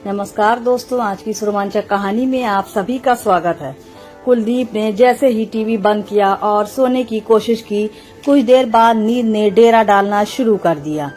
नमस्कार दोस्तों, आज की इस रोमांचक कहानी में आप सभी का स्वागत है। कुलदीप ने जैसे ही टीवी बंद किया और सोने की कोशिश की, कुछ देर बाद नींद ने डेरा डालना शुरू कर दिया।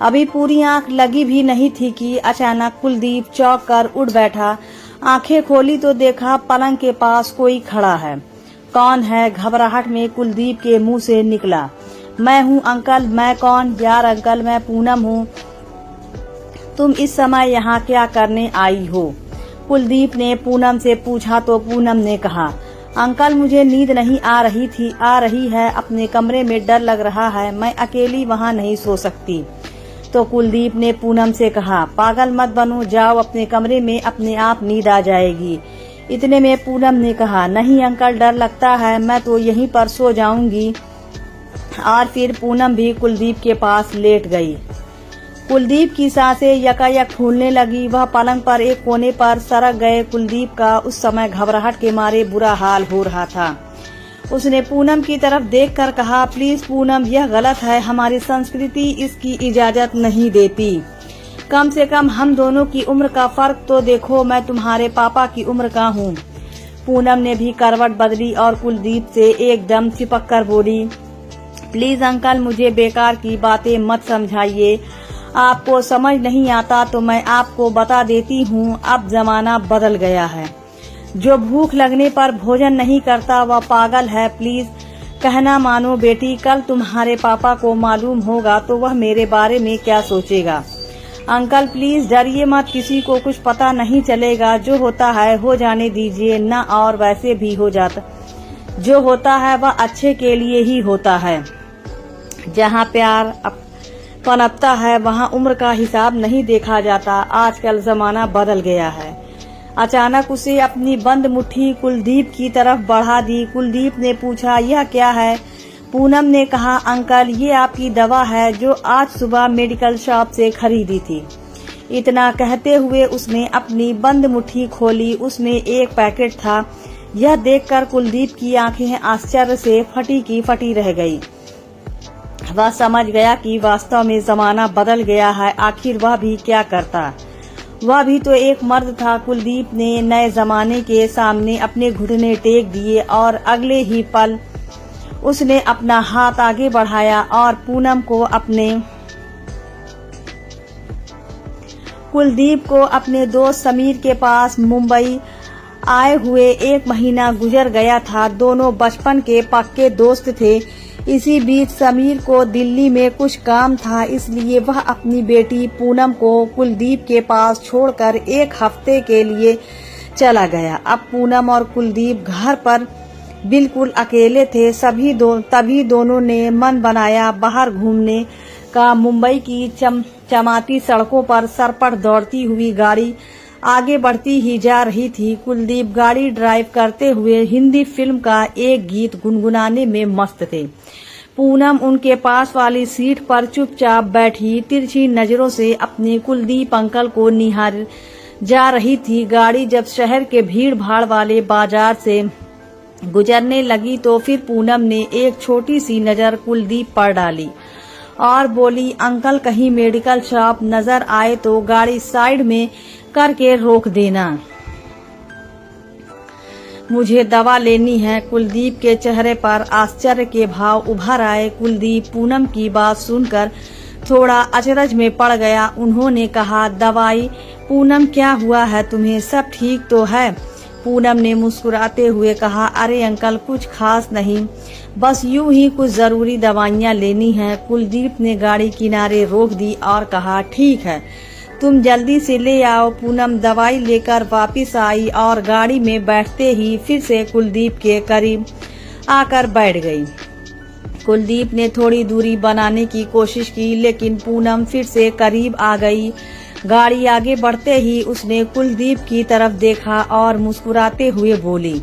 अभी पूरी आंख लगी भी नहीं थी कि अचानक कुलदीप चौंक कर उठ बैठा। आंखें खोली तो देखा पलंग के पास कोई खड़ा है। कौन है? घबराहट में कुलदीप के मुंह से निकला। मैं हूँ अंकल। मैं कौन? यार अंकल, मैं पूनम हूँ। तुम इस समय यहाँ क्या करने आई हो? कुलदीप ने पूनम से पूछा तो पूनम ने कहा, अंकल मुझे नींद नहीं आ रही है। अपने कमरे में डर लग रहा है। मैं अकेली वहाँ नहीं सो सकती। तो कुलदीप ने पूनम से कहा, पागल मत बनो, जाओ अपने कमरे में, अपने आप नींद आ जाएगी। इतने में पूनम ने कहा, नहीं अंकल, डर लगता है, मैं तो यहीं पर सो जाऊंगी। और फिर पूनम भी कुलदीप के पास लेट गई। कुलदीप की सांसें यकायक फूलने लगी। वह पलंग पर एक कोने पर सरक गए। कुलदीप का उस समय घबराहट के मारे बुरा हाल हो रहा था। उसने पूनम की तरफ देखकर कहा, प्लीज पूनम, यह गलत है। हमारी संस्कृति इसकी इजाजत नहीं देती। कम से कम हम दोनों की उम्र का फर्क तो देखो। मैं तुम्हारे पापा की उम्र का हूँ। पूनम ने भी करवट बदली और कुलदीप से एकदम चिपक कर बोली, प्लीज अंकल, मुझे बेकार की बातें मत समझाइए। आपको समझ नहीं आता तो मैं आपको बता देती हूँ, अब जमाना बदल गया है। जो भूख लगने पर भोजन नहीं करता वह पागल है। प्लीज कहना मानो बेटी, कल तुम्हारे पापा को मालूम होगा तो वह मेरे बारे में क्या सोचेगा। अंकल प्लीज डरिए मत, किसी को कुछ पता नहीं चलेगा। जो होता है हो जाने दीजिए ना, और वैसे भी हो जाता, जो होता है वह अच्छे के लिए ही होता है। जहाँ प्यार पनपता है वहाँ उम्र का हिसाब नहीं देखा जाता। आजकल जमाना बदल गया है। अचानक उसे अपनी बंद मुट्ठी कुलदीप की तरफ बढ़ा दी। कुलदीप ने पूछा, यह क्या है? पूनम ने कहा, अंकल ये आपकी दवा है जो आज सुबह मेडिकल शॉप से खरीदी थी। इतना कहते हुए उसने अपनी बंद मुट्ठी खोली। उसमें एक पैकेट था। यह देखकर कुलदीप की आंखें आश्चर्य से फटी की फटी रह गई। वह समझ गया कि वास्तव में जमाना बदल गया है। आखिर वह भी क्या करता? वह भी तो एक मर्द था। कुलदीप ने नए जमाने के सामने अपने घुटने टेक दिए और अगले ही पल उसने अपना हाथ आगे बढ़ाया और पूनम को कुलदीप को अपने दोस्त समीर के पास मुंबई आए हुए 1 महीना गुजर गया था। दोनों बचपन के पक्के दोस्त थे। इसी बीच समीर को दिल्ली में कुछ काम था, इसलिए वह अपनी बेटी पूनम को कुलदीप के पास छोड़कर 1 हफ्ते के लिए चला गया। अब पूनम और कुलदीप घर पर बिल्कुल अकेले थे। तभी दोनों ने मन बनाया बाहर घूमने का। मुंबई की चमाती सड़कों पर सरपट दौड़ती हुई गाड़ी आगे बढ़ती ही जा रही थी। कुलदीप गाड़ी ड्राइव करते हुए हिंदी फिल्म का एक गीत गुनगुनाने में मस्त थे। पूनम उनके पास वाली सीट पर चुपचाप बैठी तिरछी नजरों से अपने कुलदीप अंकल को निहार जा रही थी। गाड़ी जब शहर के भीड़ भाड़ वाले बाजार से गुजरने लगी तो फिर पूनम ने एक छोटी सी नजर कुलदीप पर डाली और बोली, अंकल कहीं मेडिकल शॉप नजर आए तो गाड़ी साइड में करके रोक देना, मुझे दवा लेनी है। कुलदीप के चेहरे पर आश्चर्य के भाव उभर आए। कुलदीप पूनम की बात सुनकर थोड़ा अचरज में पड़ गया। उन्होंने कहा, दवाई? पूनम क्या हुआ है तुम्हें? सब ठीक तो है? पूनम ने मुस्कुराते हुए कहा, अरे अंकल कुछ खास नहीं, बस यूं ही कुछ जरूरी दवाइयाँ लेनी हैं। कुलदीप ने गाड़ी किनारे रोक दी और कहा, ठीक है, तुम जल्दी से ले आओ। पूनम दवाई लेकर वापस आई और गाड़ी में बैठते ही फिर से कुलदीप के करीब आकर बैठ गई। कुलदीप ने थोड़ी दूरी बनाने की कोशिश की, लेकिन पूनम फिर से करीब आ गई। गाड़ी आगे बढ़ते ही उसने कुलदीप की तरफ देखा और मुस्कुराते हुए बोली,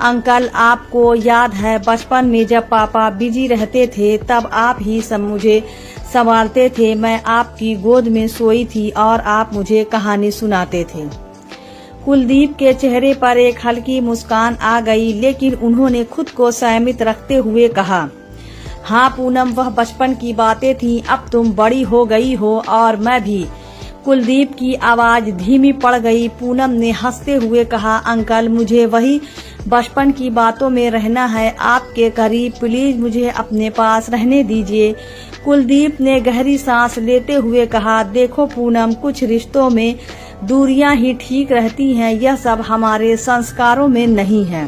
अंकल आपको याद है बचपन में जब पापा बिजी रहते थे तब आप ही सब मुझे संभालते थे। मैं आपकी गोद में सोई थी और आप मुझे कहानी सुनाते थे। कुलदीप के चेहरे पर एक हल्की मुस्कान आ गई, लेकिन उन्होंने खुद को संयमित रखते हुए कहा, हाँ पूनम, वह बचपन की बातें थीं। अब तुम बड़ी हो गई हो और मैं भी। कुलदीप की आवाज धीमी पड़ गई। पूनम ने हंसते हुए कहा, अंकल मुझे वही बचपन की बातों में रहना है, आपके करीब, प्लीज मुझे अपने पास रहने दीजिए। कुलदीप ने गहरी सांस लेते हुए कहा, देखो पूनम, कुछ रिश्तों में दूरियां ही ठीक रहती हैं, यह सब हमारे संस्कारों में नहीं है।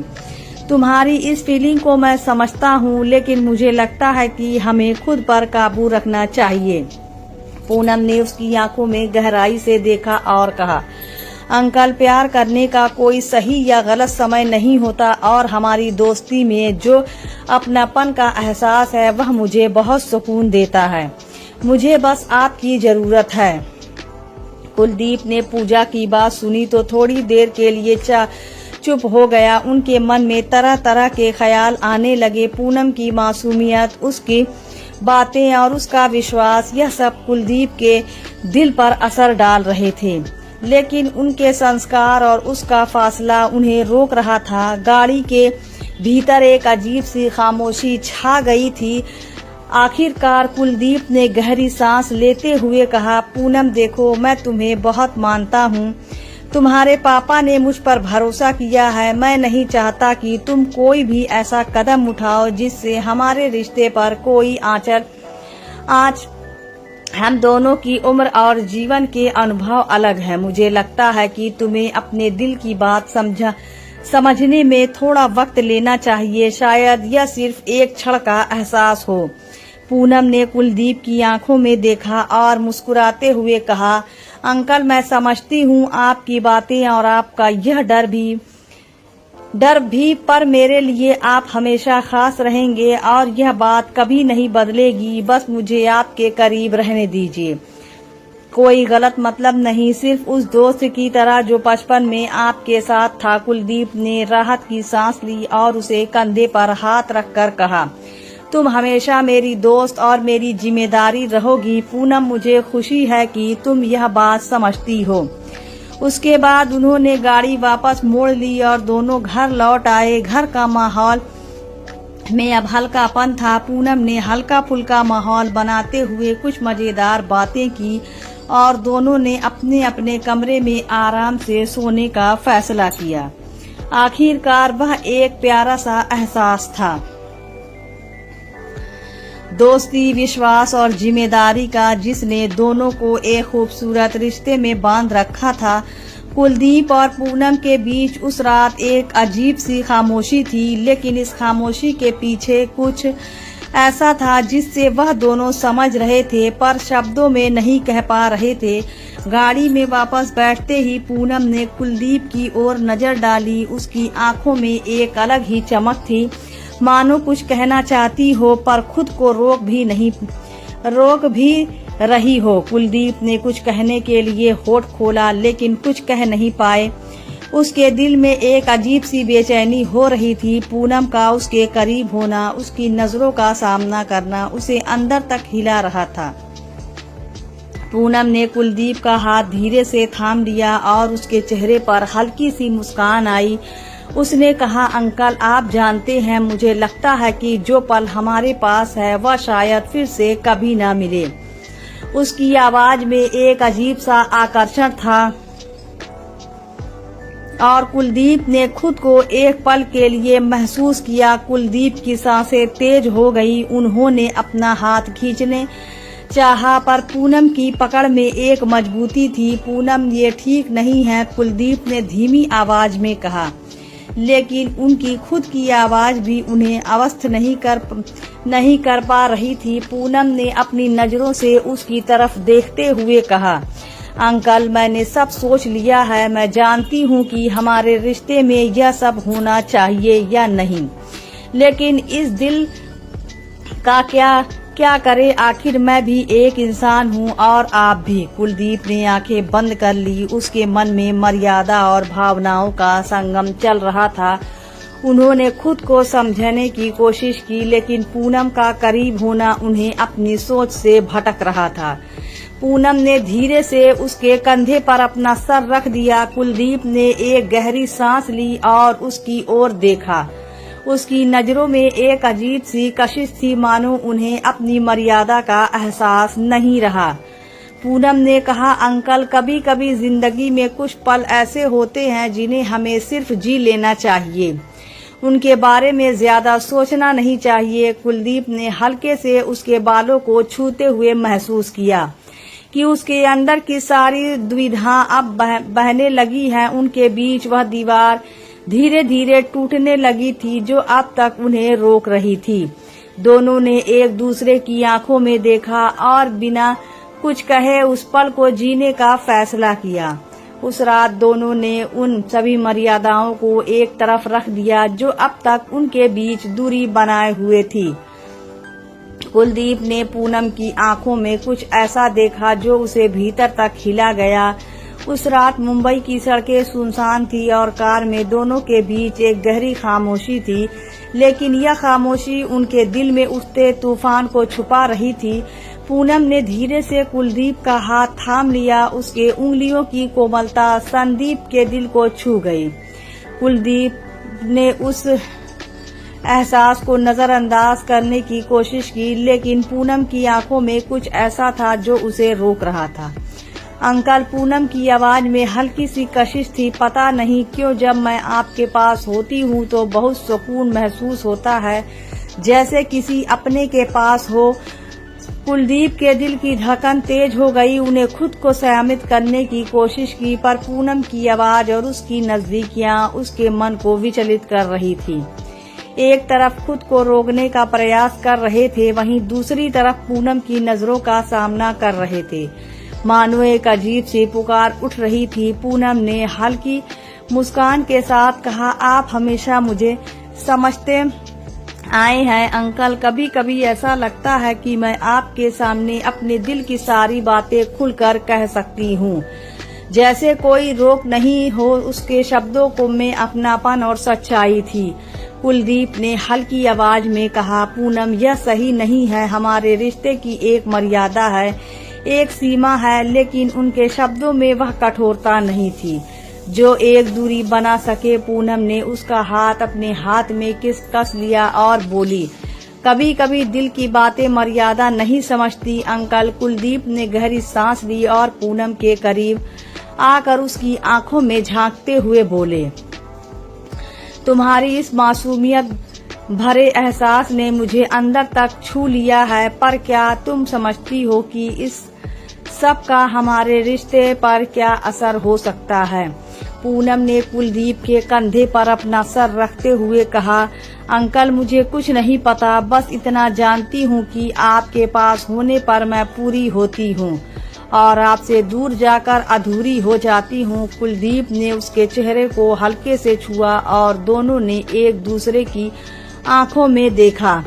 तुम्हारी इस फीलिंग को मैं समझता हूँ, लेकिन मुझे लगता है कि हमें खुद पर काबू रखना चाहिए। पूनम ने उसकी आंखों में गहराई से देखा और कहा, अंकल, प्यार करने का कोई सही या गलत समय नहीं होता और हमारी दोस्ती में जो अपनापन का एहसास है वह मुझे बहुत सुकून देता है। मुझे बस आपकी जरूरत है। कुलदीप ने पूजा की बात सुनी तो थोड़ी देर के लिए चुप हो गया। उनके मन में तरह तरह के ख्याल आने लगे। पूनम की मासूमियत, उसकी बातें और उसका विश्वास, यह सब कुलदीप के दिल पर असर डाल रहे थे, लेकिन उनके संस्कार और उसका फासला उन्हें रोक रहा था। गाड़ी के भीतर एक अजीब सी खामोशी छा गई थी। आखिरकार कुलदीप ने गहरी सांस लेते हुए कहा, पूनम देखो, मैं तुम्हें बहुत मानता हूँ। तुम्हारे पापा ने मुझ पर भरोसा किया है। मैं नहीं चाहता कि तुम कोई भी ऐसा कदम उठाओ जिससे हमारे रिश्ते पर कोई आँच। हम दोनों की उम्र और जीवन के अनुभव अलग हैं। मुझे लगता है कि तुम्हें अपने दिल की बात समझने में थोड़ा वक्त लेना चाहिए। शायद यह सिर्फ एक क्षण का एहसास हो। पूनम ने कुलदीप की आंखों में देखा और मुस्कुराते हुए कहा, अंकल, मैं समझती हूँ आपकी बातें और आपका यह डर भी, पर मेरे लिए आप हमेशा खास रहेंगे और यह बात कभी नहीं बदलेगी। बस मुझे आपके करीब रहने दीजिए। कोई गलत मतलब नहीं, सिर्फ उस दोस्त की तरह जो बचपन में आपके साथ था। कुलदीप ने राहत की सांस ली और उसे कंधे पर हाथ रखकर कहा, तुम हमेशा मेरी दोस्त और मेरी जिम्मेदारी रहोगी। पूनम, मुझे खुशी है कि तुम यह बात समझती हो। उसके बाद उन्होंने गाड़ी वापस मोड़ ली और दोनों घर लौट आए। घर का माहौल में अब हल्कापन था। पूनम ने हल्का फुल्का माहौल बनाते हुए कुछ मजेदार बातें की और दोनों ने अपने अपने कमरे में आराम से सोने का फैसला किया। आखिरकार वह एक प्यारा सा एहसास था, दोस्ती, विश्वास और जिम्मेदारी का, जिसने दोनों को एक खूबसूरत रिश्ते में बांध रखा था। कुलदीप और पूनम के बीच उस रात एक अजीब सी खामोशी थी, लेकिन इस खामोशी के पीछे कुछ ऐसा था जिससे वह दोनों समझ रहे थे पर शब्दों में नहीं कह पा रहे थे। गाड़ी में वापस बैठते ही पूनम ने कुलदीप की ओर नजर डाली। उसकी आंखों में एक अलग ही चमक थी, मानो कुछ कहना चाहती हो पर खुद को रोक भी रही हो। कुलदीप ने कुछ कहने के लिए होठ खोला, लेकिन कुछ कह नहीं पाए। उसके दिल में एक अजीब सी बेचैनी हो रही थी। पूनम का उसके करीब होना, उसकी नजरों का सामना करना उसे अंदर तक हिला रहा था। पूनम ने कुलदीप का हाथ धीरे से थाम लिया और उसके चेहरे पर हल्की सी मुस्कान आई। उसने कहा, अंकल, आप जानते हैं, मुझे लगता है कि जो पल हमारे पास है वह शायद फिर से कभी ना मिले। उसकी आवाज में एक अजीब सा आकर्षण था और कुलदीप ने खुद को एक पल के लिए महसूस किया। कुलदीप की सांसें तेज हो गई। उन्होंने अपना हाथ खींचने चाहा पर पूनम की पकड़ में एक मजबूती थी। पूनम, ये ठीक नहीं है, कुलदीप ने धीमी आवाज में कहा, लेकिन उनकी खुद की आवाज भी उन्हें आश्वस्त नहीं कर पा रही थी। पूनम ने अपनी नजरों से उसकी तरफ देखते हुए कहा, अंकल, मैंने सब सोच लिया है। मैं जानती हूँ कि हमारे रिश्ते में यह सब होना चाहिए या नहीं, लेकिन इस दिल का क्या करे, आखिर मैं भी एक इंसान हूँ और आप भी। कुलदीप ने आंखें बंद कर ली। उसके मन में मर्यादा और भावनाओं का संगम चल रहा था। उन्होंने खुद को समझने की कोशिश की, लेकिन पूनम का करीब होना उन्हें अपनी सोच से भटक रहा था। पूनम ने धीरे से उसके कंधे पर अपना सर रख दिया। कुलदीप ने एक गहरी सांस ली और उसकी ओर देखा। उसकी नजरों में एक अजीब सी कशिश थी, मानो उन्हें अपनी मर्यादा का एहसास नहीं रहा। पूनम ने कहा, अंकल कभी कभी जिंदगी में कुछ पल ऐसे होते हैं जिन्हें हमें सिर्फ जी लेना चाहिए, उनके बारे में ज्यादा सोचना नहीं चाहिए। कुलदीप ने हल्के से उसके बालों को छूते हुए महसूस किया कि उसके अंदर की सारी दुविधा अब बहने लगी है। उनके बीच वह दीवार धीरे धीरे टूटने लगी थी जो अब तक उन्हें रोक रही थी। दोनों ने एक दूसरे की आंखों में देखा और बिना कुछ कहे उस पल को जीने का फैसला किया। उस रात दोनों ने उन सभी मर्यादाओं को एक तरफ रख दिया जो अब तक उनके बीच दूरी बनाए हुए थी। कुलदीप ने पूनम की आंखों में कुछ ऐसा देखा जो उसे भीतर तक हिला गया। उस रात मुंबई की सड़कें सुनसान थी और कार में दोनों के बीच एक गहरी खामोशी थी, लेकिन यह खामोशी उनके दिल में उठते तूफान को छुपा रही थी। पूनम ने धीरे से कुलदीप का हाथ थाम लिया। उसके उंगलियों की कोमलता संदीप के दिल को छू गई। कुलदीप ने उस एहसास को नजरअंदाज करने की कोशिश की, लेकिन पूनम की आंखों में कुछ ऐसा था जो उसे रोक रहा था। अंकल, पूनम की आवाज में हल्की सी कशिश थी। पता नहीं क्यों जब मैं आपके पास होती हूँ तो बहुत सुकून महसूस होता है, जैसे किसी अपने के पास हो। कुलदीप के दिल की धड़कन तेज हो गई। उन्हें खुद को संयमित करने की कोशिश की, पर पूनम की आवाज और उसकी नजदीकियां उसके मन को विचलित कर रही थी। एक तरफ खुद को रोकने का प्रयास कर रहे थे, वहीं दूसरी तरफ पूनम की नजरों का सामना कर रहे थे। मानो एक अजीब सी पुकार उठ रही थी। पूनम ने हल्की मुस्कान के साथ कहा, आप हमेशा मुझे समझते आए हैं अंकल। कभी कभी ऐसा लगता है कि मैं आपके सामने अपने दिल की सारी बातें खुलकर कह सकती हूँ, जैसे कोई रोक नहीं हो उसके शब्दों को में अपनापन और सच्चाई थी। कुलदीप ने हल्की आवाज में कहा, पूनम यह सही नहीं है। हमारे रिश्ते की एक मर्यादा है, एक सीमा है, लेकिन उनके शब्दों में वह कठोरता नहीं थी जो एक दूरी बना सके। पूनम ने उसका हाथ अपने हाथ में कस लिया और बोली, कभी कभी दिल की बातें मर्यादा नहीं समझती अंकल। कुलदीप ने गहरी सांस ली और पूनम के करीब आकर उसकी आंखों में झांकते हुए बोले, तुम्हारी इस मासूमियत भरे एहसास ने मुझे अंदर तक छू लिया है, पर क्या तुम समझती हो कि इस सब का हमारे रिश्ते पर क्या असर हो सकता है। पूनम ने कुलदीप के कंधे पर अपना सर रखते हुए कहा, अंकल मुझे कुछ नहीं पता, बस इतना जानती हूँ कि आपके पास होने पर मैं पूरी होती हूँ और आपसे दूर जाकर अधूरी हो जाती हूँ। कुलदीप ने उसके चेहरे को हल्के से छुआ और दोनों ने एक दूसरे की आंखों में देखा।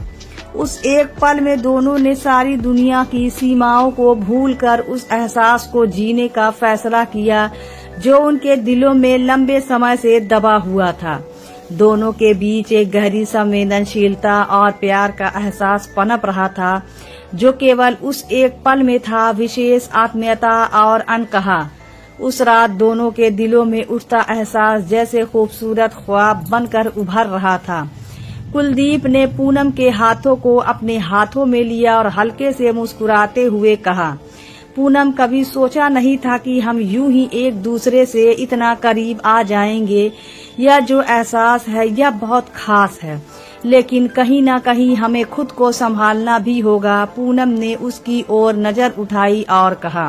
उस एक पल में दोनों ने सारी दुनिया की सीमाओं को भूलकर उस एहसास को जीने का फैसला किया जो उनके दिलों में लंबे समय से दबा हुआ था। दोनों के बीच एक गहरी संवेदनशीलता और प्यार का एहसास पनप रहा था जो केवल उस एक पल में था, विशेष आत्मीयता और अनकहा। उस रात दोनों के दिलों में उठता एहसास जैसे खूबसूरत ख्वाब बनकर उभर रहा था। कुलदीप ने पूनम के हाथों को अपने हाथों में लिया और हल्के से मुस्कुराते हुए कहा, पूनम कभी सोचा नहीं था कि हम यूं ही एक दूसरे से इतना करीब आ जाएंगे। यह जो एहसास है यह बहुत खास है, लेकिन कहीं ना कहीं हमें खुद को संभालना भी होगा। पूनम ने उसकी ओर नजर उठाई और कहा,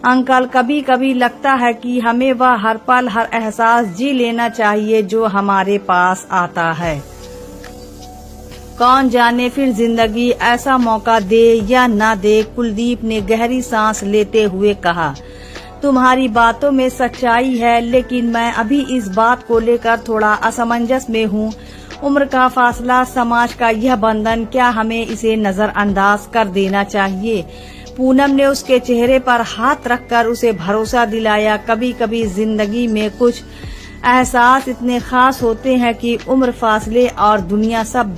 अंकल कभी कभी लगता है कि हमें वह हर पल हर एहसास जी लेना चाहिए जो हमारे पास आता है। कौन जाने फिर जिंदगी ऐसा मौका दे या ना दे। कुलदीप ने गहरी सांस लेते हुए कहा, तुम्हारी बातों में सच्चाई है, लेकिन मैं अभी इस बात को लेकर थोड़ा असमंजस में हूँ। उम्र का फासला, समाज का यह बंधन, क्या हमें इसे नजरअंदाज कर देना चाहिए। पूनम ने उसके चेहरे पर हाथ रखकर उसे भरोसा दिलाया, कभी कभी जिंदगी में कुछ एहसास इतने खास होते हैं कि उम्र, फासले और दुनिया सब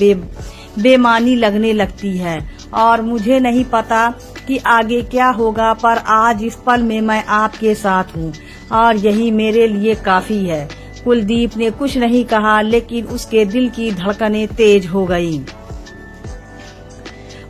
बेमानी लगने लगती है। और मुझे नहीं पता कि आगे क्या होगा, पर आज इस पल में मैं आपके साथ हूँ और यही मेरे लिए काफी है। कुलदीप ने कुछ नहीं कहा, लेकिन उसके दिल की धड़कनें तेज हो गईं।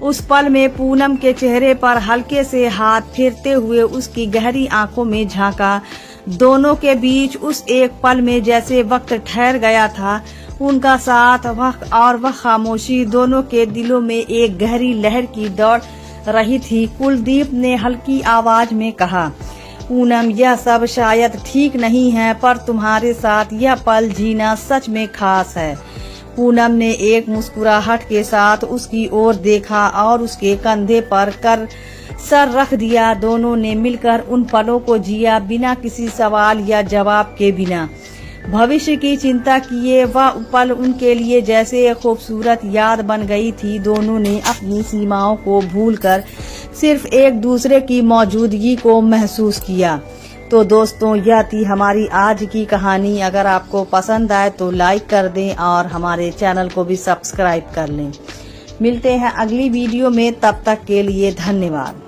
उस पल में पूनम के चेहरे पर हल्के से हाथ फेरते हुए उसकी गहरी आंखों में झांका। दोनों के बीच उस एक पल में जैसे वक्त ठहर गया था। उनका साथ वह खामोशी दोनों के दिलों में एक गहरी लहर की दौड़ रही थी। कुलदीप ने हल्की आवाज में कहा, पूनम, यह सब शायद ठीक नहीं है, पर तुम्हारे साथ यह पल जीना सच में खास है। पूनम ने एक मुस्कुराहट के साथ उसकी ओर देखा और उसके कंधे पर कर सर रख दिया। दोनों ने मिलकर उन पलों को जिया, बिना किसी सवाल या जवाब के, बिना भविष्य की चिंता किए। वह पल उनके लिए जैसे एक खूबसूरत याद बन गई थी। दोनों ने अपनी सीमाओं को भूलकर सिर्फ एक दूसरे की मौजूदगी को महसूस किया। तो दोस्तों, यह थी हमारी आज की कहानी। अगर आपको पसंद आए तो लाइक कर दें और हमारे चैनल को भी सब्सक्राइब कर लें। मिलते हैं अगली वीडियो में, तब तक के लिए धन्यवाद।